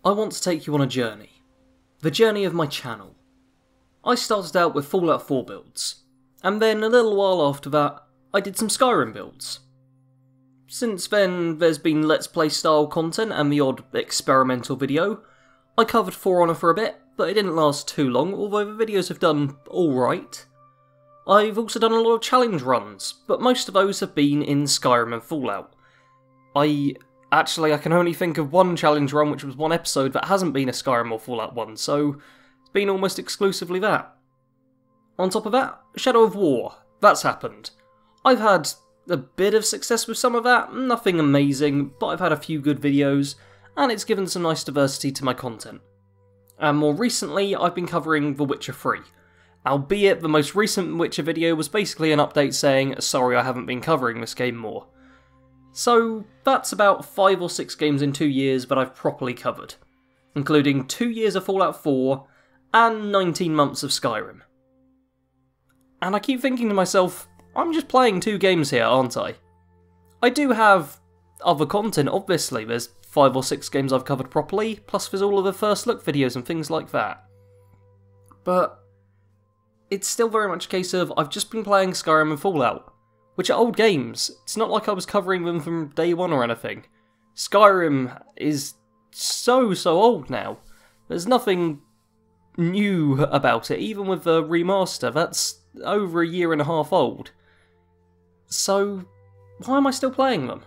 I want to take you on a journey. The journey of my channel. I started out with Fallout 4 builds, and then a little while after that, I did some Skyrim builds. Since then, there's been Let's Play style content and the odd experimental video. I covered For Honor for a bit, but it didn't last too long, although the videos have done alright. I've also done a lot of challenge runs, but most of those have been in Skyrim and Fallout. I can only think of one challenge run, which was one episode that hasn't been a Skyrim or Fallout one, so it's been almost exclusively that. On top of that, Shadow of War. That's happened. I've had a bit of success with some of that, nothing amazing, but I've had a few good videos, and it's given some nice diversity to my content. And more recently, I've been covering The Witcher 3. Albeit, the most recent Witcher video was basically an update saying, sorry I haven't been covering this game more. So, that's about 5 or 6 games in 2 years that I've properly covered, including 2 years of Fallout 4, and 19 months of Skyrim. And I keep thinking to myself, I'm just playing 2 games here, aren't I? I do have other content, obviously. There's 5 or 6 games I've covered properly, plus there's all of the first look videos and things like that. But it's still very much a case of I've just been playing Skyrim and Fallout, which are old games. It's not like I was covering them from day one or anything. Skyrim is so old now. There's nothing new about it, even with the remaster. That's over a year and a half old. So, why am I still playing them?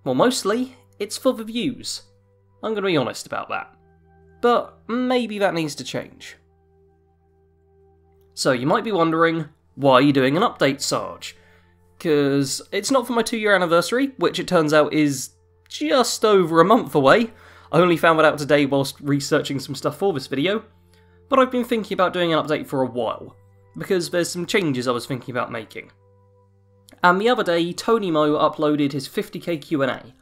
Well, mostly, it's for the views. I'm going to be honest about that. But maybe that needs to change. So, you might be wondering, why are you doing an update, Sarge? Because it's not for my 2-year anniversary, which it turns out is just over a month away. I only found that out today whilst researching some stuff for this video. But I've been thinking about doing an update for a while, because there's some changes I was thinking about making. And the other day, Tony Mo uploaded his 50k Q&A,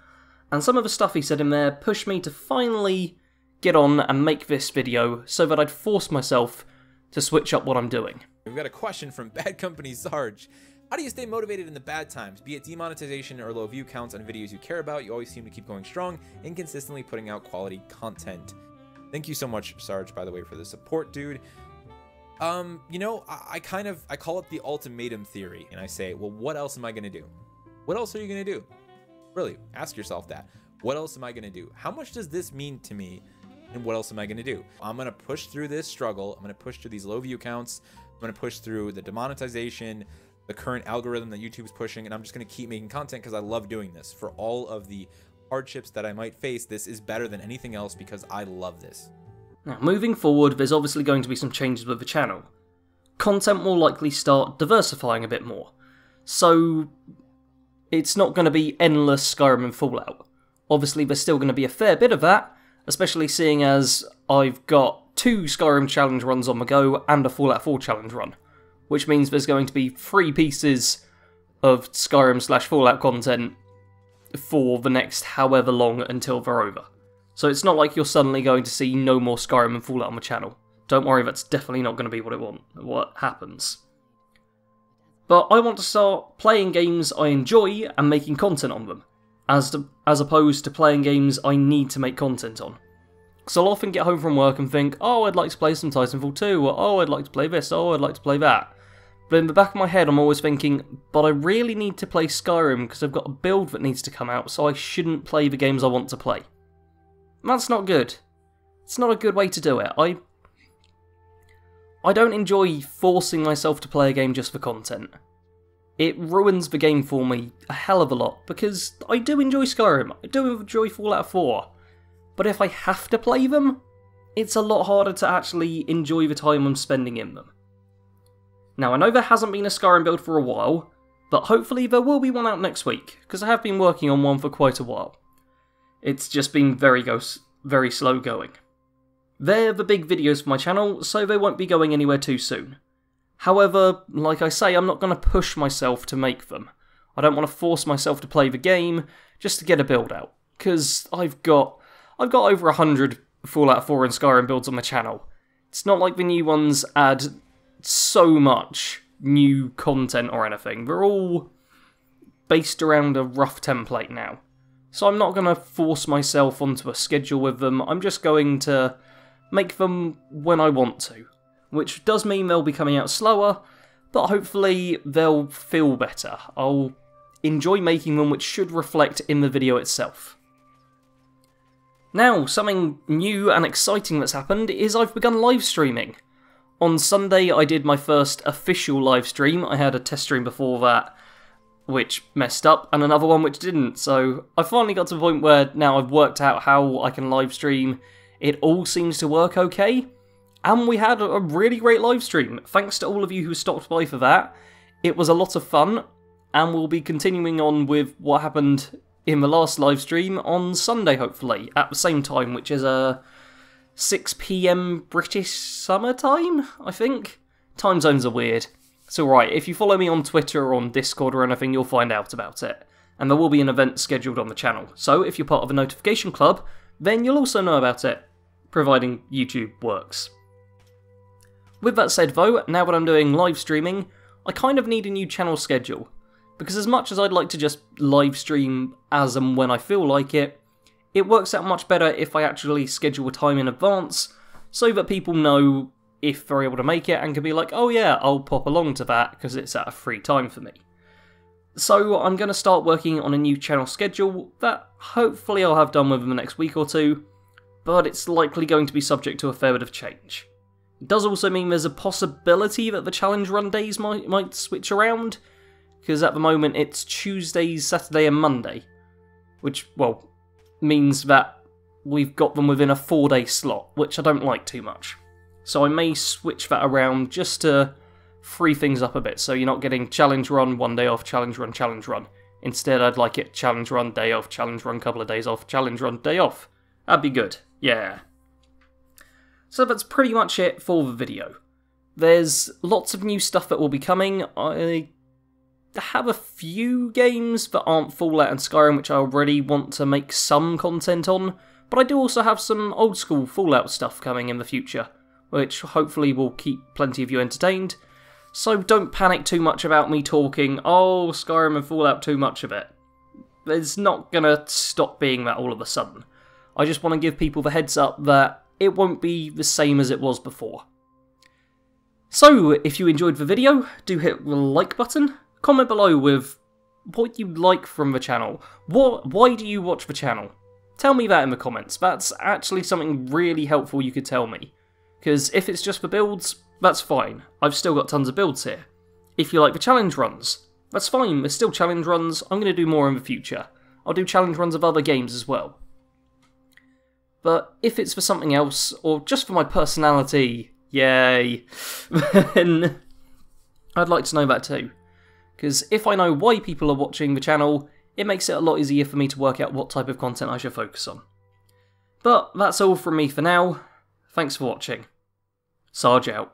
and some of the stuff he said in there pushed me to finally get on and make this video so that I'd force myself to switch up what I'm doing. We've got a question from Bad Company Sarge. How do you stay motivated in the bad times? Be it demonetization or low view counts on videos you care about, you always seem to keep going strong and consistently putting out quality content. Thank you so much, Sarge, by the way, for the support, dude. You know, I call it the ultimatum theory, and I say, well, what else am I gonna do? What else are you gonna do? Really, ask yourself that. What else am I gonna do? How much does this mean to me? And what else am I gonna do? I'm gonna push through this struggle. I'm gonna push through these low view counts. I'm gonna push through the demonetization, the current algorithm that YouTube is pushing, and I'm just gonna keep making content because I love doing this. For all of the hardships that I might face, this is better than anything else because I love this. Now, moving forward, there's obviously going to be some changes with the channel. Content will likely start diversifying a bit more. So, it's not going to be endless Skyrim and Fallout. Obviously, there's still going to be a fair bit of that, especially seeing as I've got 2 Skyrim challenge runs on the go and a Fallout 4 challenge run. Which means there's going to be 3 pieces of Skyrim/Fallout content for the next however long until they're over. So it's not like you're suddenly going to see no more Skyrim and Fallout on my channel. Don't worry, that's definitely not going to be what happens. But I want to start playing games I enjoy and making content on them, as opposed to playing games I need to make content on. Because I'll often get home from work and think, oh, I'd like to play some Titanfall 2, or oh, I'd like to play this, oh, I'd like to play that. But in the back of my head, I'm always thinking, but I really need to play Skyrim because I've got a build that needs to come out, so I shouldn't play the games I want to play. That's not good. It's not a good way to do it. I don't enjoy forcing myself to play a game just for content. It ruins the game for me a hell of a lot, because I do enjoy Skyrim, I do enjoy Fallout 4, but if I have to play them, it's a lot harder to actually enjoy the time I'm spending in them. Now, I know there hasn't been a Skyrim build for a while, but hopefully there will be one out next week, because I have been working on one for quite a while. It's just been very slow going. They're the big videos for my channel, so they won't be going anywhere too soon. However, like I say, I'm not going to push myself to make them. I don't want to force myself to play the game just to get a build out, because I've got over 100 Fallout 4 and Skyrim builds on my channel. It's not like the new ones add so much new content or anything. They're all based around a rough template now. So I'm not going to force myself onto a schedule with them, I'm just going to make them when I want to. Which does mean they'll be coming out slower, but hopefully they'll feel better. I'll enjoy making them, which should reflect in the video itself. Now, something new and exciting that's happened is I've begun live streaming. On Sunday I did my first official live stream. I had a test stream before that, which messed up, and another one which didn't, so I finally got to the point where now I've worked out how I can live stream. It all seems to work okay, and we had a really great live stream. Thanks to all of you who stopped by for that. It was a lot of fun, and we'll be continuing on with what happened in the last live stream on Sunday, hopefully, at the same time, which is 6 PM British summertime, I think? Time zones are weird. It's alright, if you follow me on Twitter or on Discord or anything, you'll find out about it. And there will be an event scheduled on the channel, so if you're part of a notification club, then you'll also know about it, providing YouTube works. With that said though, now that I'm doing live streaming, I kind of need a new channel schedule. Because as much as I'd like to just live stream as and when I feel like it, it works out much better if I actually schedule a time in advance, so that people know if they're able to make it and can be like, oh yeah, I'll pop along to that because it's at a free time for me. So I'm going to start working on a new channel schedule that hopefully I'll have done within the next week or two, but it's likely going to be subject to a fair bit of change. It does also mean there's a possibility that the challenge run days might switch around, because at the moment it's Tuesdays, Saturday and Monday, which, well, means that we've got them within a 4-day slot, which I don't like too much. So I may switch that around just to free things up a bit, so you're not getting challenge run, 1 day off, challenge run, challenge run. Instead, I'd like it challenge run, day off, challenge run, couple of days off, challenge run, day off. That'd be good, yeah. So that's pretty much it for the video. There's lots of new stuff that will be coming. I have a few games that aren't Fallout and Skyrim which I already want to make some content on, but I do also have some old school Fallout stuff coming in the future, which hopefully will keep plenty of you entertained. So don't panic too much about me talking, oh, Skyrim and Fallout, too much of it. It's not gonna stop being that all of a sudden. I just want to give people the heads up that it won't be the same as it was before. So, if you enjoyed the video, do hit the like button, comment below with what you like from the channel. Why do you watch the channel? Tell me that in the comments, that's actually something really helpful you could tell me. Because if it's just for builds, that's fine, I've still got tons of builds here. If you like the challenge runs, that's fine, there's still challenge runs, I'm going to do more in the future. I'll do challenge runs of other games as well. But if it's for something else, or just for my personality, yay, then I'd like to know that too. Because if I know why people are watching the channel, it makes it a lot easier for me to work out what type of content I should focus on. But that's all from me for now. Thanks for watching. Sarge out.